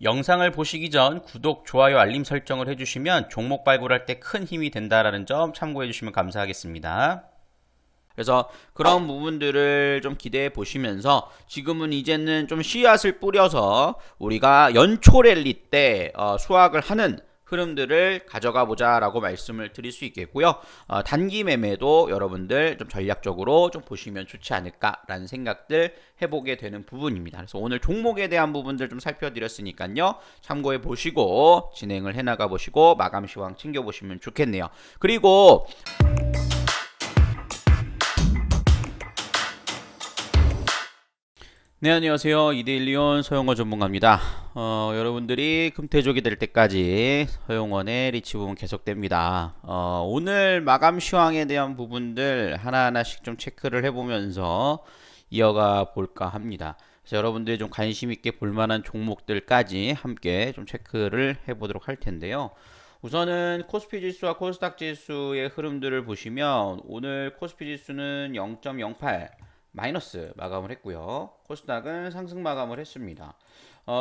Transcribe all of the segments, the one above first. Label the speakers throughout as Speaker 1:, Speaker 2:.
Speaker 1: 영상을 보시기 전 구독, 좋아요, 알림 설정을 해주시면 종목 발굴할 때 큰 힘이 된다라는 점 참고해 주시면 감사하겠습니다. 그래서 그런 부분들을 좀 기대해 보시면서 지금은 이제는 좀 씨앗을 뿌려서 우리가 연초 랠리 때 수확을 하는 흐름들을 가져가 보자라고 말씀을 드릴 수 있겠고요. 단기 매매도 여러분들 좀 전략적으로 좀 보시면 좋지 않을까라는 생각들 해보게 되는 부분입니다. 그래서 오늘 종목에 대한 부분들 좀 살펴드렸으니까요. 참고해 보시고 진행을 해나가 보시고 마감 시황 챙겨보시면 좋겠네요. 그리고 네, 안녕하세요. 이데일리온 서영원 전문가입니다. 여러분들이 금태족이 될 때까지 서영원의 리치 부분 계속됩니다. 오늘 마감 시황에 대한 부분들 하나하나씩 좀 체크를 해보면서 이어가 볼까 합니다. 그래서 여러분들이 좀 관심 있게 볼 만한 종목들까지 함께 좀 체크를 해보도록 할 텐데요. 우선은 코스피 지수와 코스닥 지수의 흐름들을 보시면 오늘 코스피 지수는 0.08 마이너스 마감을 했고요. 코스닥은 상승 마감을 했습니다.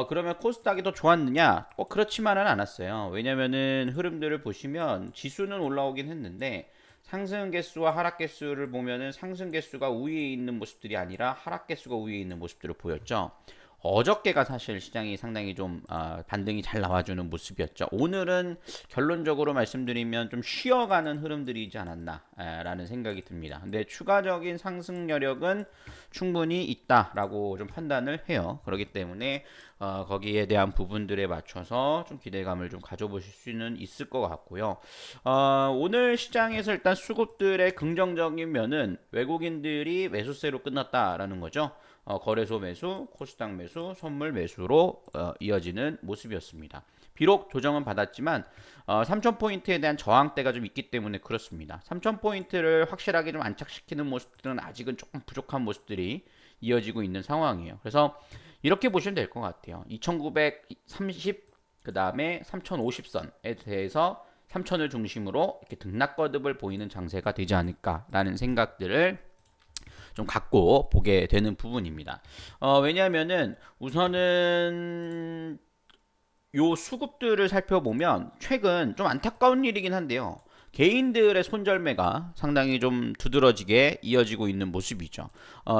Speaker 1: 그러면 코스닥이 더 좋았느냐? 그렇지만은 않았어요. 왜냐면은 흐름들을 보시면 지수는 올라오긴 했는데 상승 개수와 하락 개수를 보면은 상승 개수가 우위에 있는 모습들이 아니라 하락 개수가 우위에 있는 모습들을 보였죠. 어저께가 사실 시장이 상당히 좀 반등이 잘 나와주는 모습이었죠. 오늘은 결론적으로 말씀드리면 좀 쉬어가는 흐름들이지 않았나 라는 생각이 듭니다. 근데 추가적인 상승 여력은 충분히 있다라고 좀 판단을 해요. 그렇기 때문에 거기에 대한 부분들에 맞춰서 좀 기대감을 좀 가져보실 수는 있을 것 같고요. 오늘 시장에서 일단 수급들의 긍정적인 면은 외국인들이 매수세로 끝났다라는 거죠. 거래소 매수, 코스닥 매수, 선물 매수로 이어지는 모습이었습니다. 비록 조정은 받았지만 3,000포인트에 대한 저항대가 좀 있기 때문에 그렇습니다. 3,000포인트를 확실하게 좀 안착시키는 모습들은 아직은 조금 부족한 모습들이 이어지고 있는 상황이에요. 그래서 이렇게 보시면 될 것 같아요. 2,930, 그 다음에 3,050선에 대해서 3,000을 중심으로 이렇게 등락거듭을 보이는 장세가 되지 않을까라는 생각들을 좀 갖고 보게 되는 부분입니다. 왜냐하면은 우선은 요 수급들을 살펴보면 최근 좀 안타까운 일이긴 한데요. 개인들의 손절매가 상당히 좀 두드러지게 이어지고 있는 모습이죠.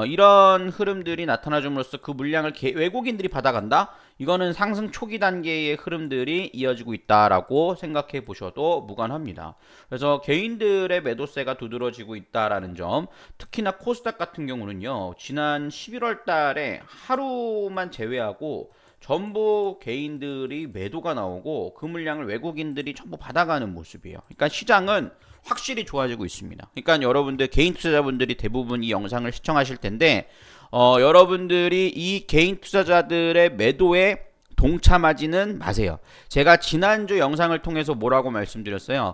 Speaker 1: 이런 흐름들이 나타나줌으로써 그 물량을 외국인들이 받아간다? 이거는 상승 초기 단계의 흐름들이 이어지고 있다라고 생각해 보셔도 무관합니다. 그래서 개인들의 매도세가 두드러지고 있다라는 점, 특히나 코스닥 같은 경우는요, 지난 11월 달에 하루만 제외하고 전부 개인들이 매도가 나오고 그 물량을 외국인들이 전부 받아가는 모습이에요. 그러니까 시장은 확실히 좋아지고 있습니다. 그러니까 여러분들 개인 투자자분들이 대부분 이 영상을 시청하실 텐데 여러분들이 이 개인 투자자들의 매도에 동참하지는 마세요. 제가 지난주 영상을 통해서 뭐라고 말씀드렸어요?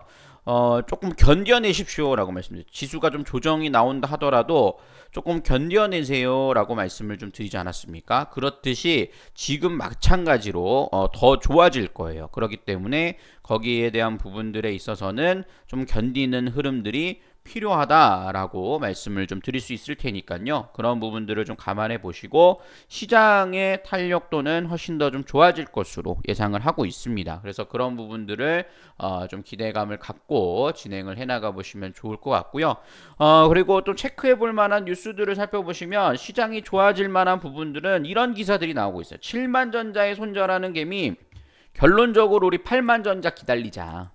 Speaker 1: 조금 견뎌내십시오라고 말씀드렸죠. 지수가 좀 조정이 나온다 하더라도 조금 견뎌내세요라고 말씀을 좀 드리지 않았습니까? 그렇듯이 지금 마찬가지로 더 좋아질 거예요. 그렇기 때문에 거기에 대한 부분들에 있어서는 좀 견디는 흐름들이 필요하다라고 말씀을 좀 드릴 수 있을 테니까요. 그런 부분들을 좀 감안해 보시고 시장의 탄력도는 훨씬 더 좀 좋아질 것으로 예상을 하고 있습니다. 그래서 그런 부분들을 좀 기대감을 갖고 진행을 해나가 보시면 좋을 것 같고요. 그리고 또 체크해 볼 만한 뉴스들을 살펴보시면 시장이 좋아질 만한 부분들은 이런 기사들이 나오고 있어요. 7만전자에 손절하는 개미, 결론적으로 우리 8만전자 기다리자.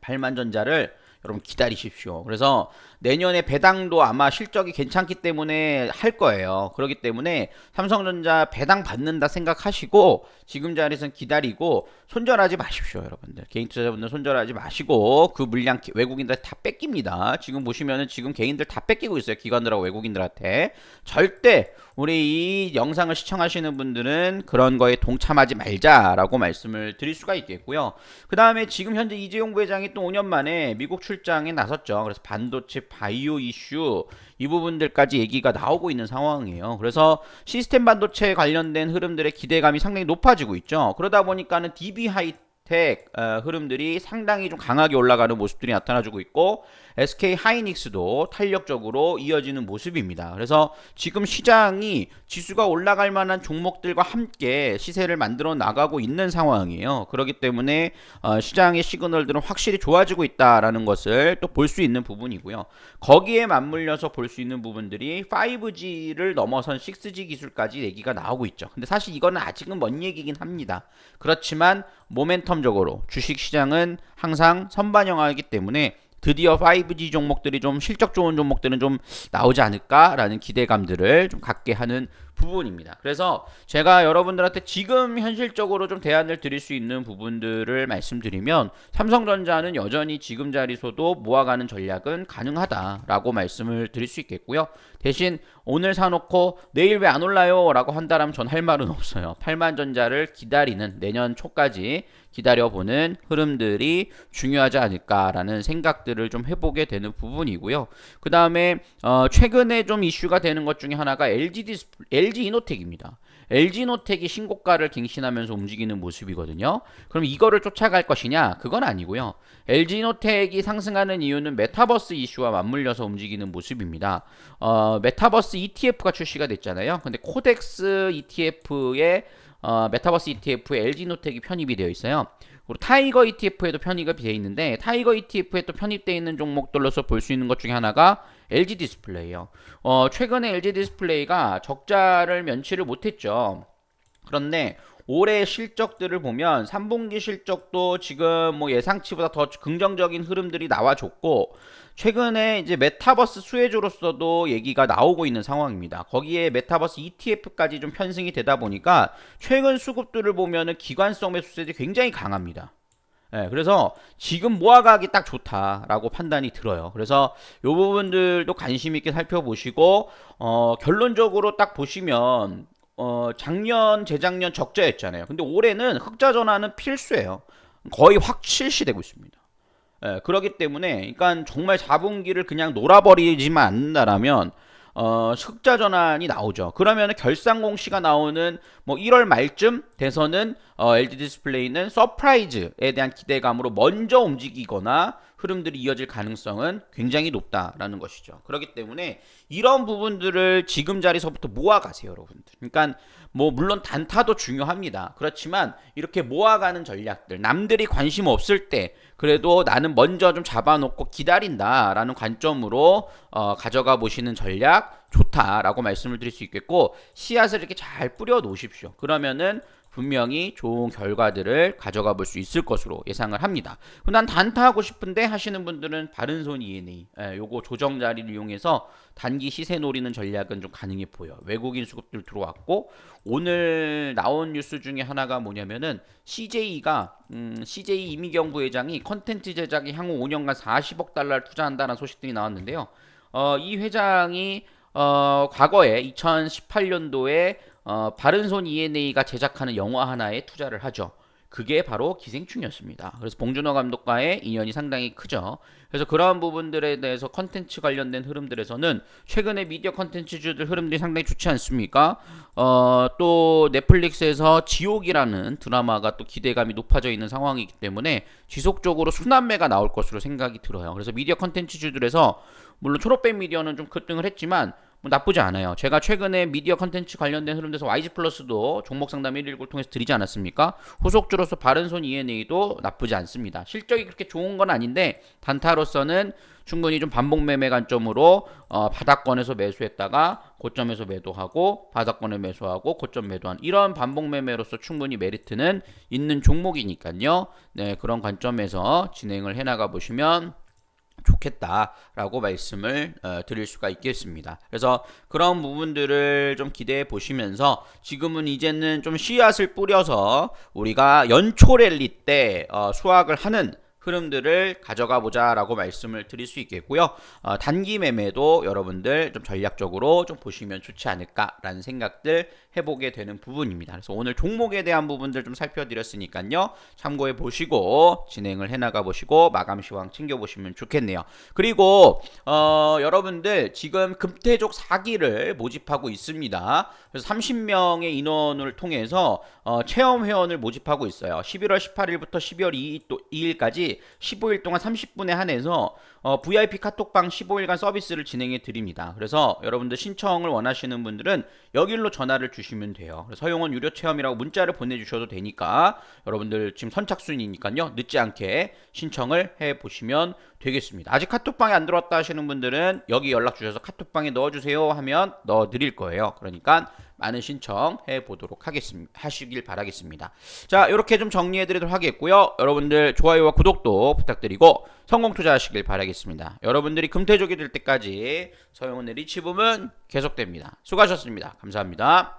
Speaker 1: 8만전자를 여러분 기다리십시오. 그래서 내년에 배당도 아마 실적이 괜찮기 때문에 할 거예요. 그렇기 때문에 삼성전자 배당 받는다 생각하시고 지금 자리에서는 기다리고 손절하지 마십시오. 여러분들 개인 투자자분들 손절하지 마시고 그 물량 외국인들 다 뺏깁니다. 지금 보시면은 지금 개인들 다 뺏기고 있어요. 기관들하고 외국인들한테. 절대 우리 이 영상을 시청하시는 분들은 그런 거에 동참하지 말자라고 말씀을 드릴 수가 있겠고요. 그 다음에 지금 현재 이재용 부회장이 또 5년 만에 미국 출장에 나섰죠. 그래서 반도체 바이오 이슈 이 부분들까지 얘기가 나오고 있는 상황이에요. 그래서 시스템 반도체 관련된 흐름들의 기대감이 상당히 높아지고 있죠. 그러다 보니까는 DB 하이텍 텍 흐름들이 상당히 좀 강하게 올라가는 모습들이 나타나주고 있고 SK 하이닉스도 탄력적으로 이어지는 모습입니다. 그래서 지금 시장이 지수가 올라갈 만한 종목들과 함께 시세를 만들어 나가고 있는 상황이에요. 그렇기 때문에 시장의 시그널들은 확실히 좋아지고 있다라는 것을 또 볼 수 있는 부분이고요. 거기에 맞물려서 볼 수 있는 부분들이 5G를 넘어선 6G 기술까지 얘기가 나오고 있죠. 근데 사실 이거는 아직은 먼 얘기긴 합니다. 그렇지만 모멘텀적으로 주식시장은 항상 선반영하기 때문에 드디어 5G 종목들이 좀 실적 좋은 종목들은 좀 나오지 않을까라는 기대감들을 좀 갖게 하는 부분입니다. 그래서 제가 여러분들한테 지금 현실적으로 좀 대안을 드릴 수 있는 부분들을 말씀드리면 삼성전자는 여전히 지금 자리소도 모아가는 전략은 가능하다라고 말씀을 드릴 수 있겠고요. 대신 오늘 사놓고 내일 왜 안 올라요? 라고 한다면 전 할 말은 없어요. 8만전자를 기다리는 내년 초까지 기다려보는 흐름들이 중요하지 않을까라는 생각들을 좀 해보게 되는 부분이고요. 그 다음에 최근에 좀 이슈가 되는 것 중에 하나가 LG 이노텍입니다. LG 이노텍이 신고가를 갱신하면서 움직이는 모습이거든요. 그럼 이거를 쫓아갈 것이냐? 그건 아니고요. LG 이노텍이 상승하는 이유는 메타버스 이슈와 맞물려서 움직이는 모습입니다. 메타버스 ETF가 출시가 됐잖아요. 근데 코덱스 ETF에 메타버스 ETF에 LG 이노텍이 편입이 되어 있어요. 그리고 타이거 ETF에도 편입이 되어 있는데 타이거 ETF에 또 편입되어 있는 종목들로서 볼 수 있는 것 중에 하나가 LG 디스플레이예요. 최근에 LG 디스플레이가 적자를 면치를 못했죠. 그런데 올해 실적들을 보면 3분기 실적도 지금 뭐 예상치보다 더 긍정적인 흐름들이 나와줬고 최근에 이제 메타버스 수혜주로서도 얘기가 나오고 있는 상황입니다. 거기에 메타버스 ETF까지 좀 편승이 되다 보니까 최근 수급들을 보면은 기관성 매수세들이 굉장히 강합니다. 네, 그래서 지금 모아가기 딱 좋다라고 판단이 들어요. 그래서 이 부분들도 관심 있게 살펴보시고 결론적으로 딱 보시면 작년 재작년 적자였잖아요. 근데 올해는 흑자 전환은 필수예요. 거의 확 실시되고 있습니다. 예, 그렇기 때문에 그러니까 정말 4분기를 그냥 놀아버리지만 않는다라면 흑자 전환이 나오죠. 그러면 결산 공시가 나오는 뭐 1월 말쯤 돼서는 LG 디스플레이는 서프라이즈에 대한 기대감으로 먼저 움직이거나 흐름들이 이어질 가능성은 굉장히 높다라는 것이죠. 그렇기 때문에 이런 부분들을 지금 자리서부터 모아가세요, 여러분들. 그러니까 뭐 물론 단타도 중요합니다. 그렇지만 이렇게 모아가는 전략들, 남들이 관심 없을 때 그래도 나는 먼저 좀 잡아놓고 기다린다라는 관점으로 가져가 보시는 전략 좋다라고 말씀을 드릴 수 있겠고 씨앗을 이렇게 잘 뿌려 놓으십시오. 그러면은 분명히 좋은 결과들을 가져가 볼 수 있을 것으로 예상을 합니다. 난 단타 하고 싶은데 하시는 분들은 바른손 ENA 요거 조정 자리를 이용해서 단기 시세 노리는 전략은 좀 가능해 보여. 외국인 수급들 들어왔고 오늘 나온 뉴스 중에 하나가 뭐냐면은 CJ가 CJ 이미경 부회장이 컨텐츠 제작에 향후 5년간 40억 달러를 투자한다는 소식들이 나왔는데요. 이 회장이 과거에 2018년도에 바른손 ENA가 제작하는 영화 하나에 투자를 하죠. 그게 바로 기생충이었습니다. 그래서 봉준호 감독과의 인연이 상당히 크죠. 그래서 그러한 부분들에 대해서 컨텐츠 관련된 흐름들에서는 최근에 미디어 컨텐츠주들 흐름들이 상당히 좋지 않습니까? 또 넷플릭스에서 지옥이라는 드라마가 또 기대감이 높아져 있는 상황이기 때문에 지속적으로 순환매가 나올 것으로 생각이 들어요. 그래서 미디어 컨텐츠주들에서 물론 초록백 미디어는 좀 급등을 했지만 뭐 나쁘지 않아요. 제가 최근에 미디어 컨텐츠 관련된 흐름에서 YG 플러스도 종목 상담 119를 통해서 드리지 않았습니까? 후속주로서 바른손 ENA도 나쁘지 않습니다. 실적이 그렇게 좋은 건 아닌데 단타로서는 충분히 좀 반복 매매 관점으로 바닥권에서 매수했다가 고점에서 매도하고 바닥권에 매수하고 고점 매도한 이런 반복 매매로서 충분히 메리트는 있는 종목이니까요. 네, 그런 관점에서 진행을 해나가 보시면 좋겠다라고 말씀을 드릴 수가 있겠습니다. 그래서 그런 부분들을 좀 기대해 보시면서 지금은 이제는 좀 씨앗을 뿌려서 우리가 연초 랠리 때 수확을 하는 흐름들을 가져가 보자라고 말씀을 드릴 수 있겠고요. 단기 매매도 여러분들 좀 전략적으로 좀 보시면 좋지 않을까라는 생각들 해보게 되는 부분입니다. 그래서 오늘 종목에 대한 부분들 좀 살펴드렸으니까요. 참고해 보시고 진행을 해나가 보시고 마감 시황 챙겨보시면 좋겠네요. 그리고 여러분들 지금 금태족 4기를 모집하고 있습니다. 그래서 30명의 인원을 통해서 체험 회원을 모집하고 있어요. 11월 18일부터 12월 2일까지 15일 동안 30분에 한해서 VIP 카톡방 15일간 서비스를 진행해 드립니다. 그래서 여러분들 신청을 원하시는 분들은 여기로 전화를 주시면 돼요. 서용원 유료 체험이라고 문자를 보내주셔도 되니까 여러분들 지금 선착순이니까요. 늦지 않게 신청을 해 보시면 되겠습니다. 아직 카톡방에 안 들어왔다 하시는 분들은 여기 연락 주셔서 카톡방에 넣어주세요 하면 넣어 드릴 거예요. 그러니까 많은 신청해 보도록 하시길 바라겠습니다. 자, 이렇게 좀 정리해 드리도록 하겠고요. 여러분들 좋아요와 구독도 부탁드리고 성공 투자하시길 바라겠습니다. 여러분들이 금태족이 될 때까지 서영훈의 리치붐은 계속됩니다. 수고하셨습니다. 감사합니다.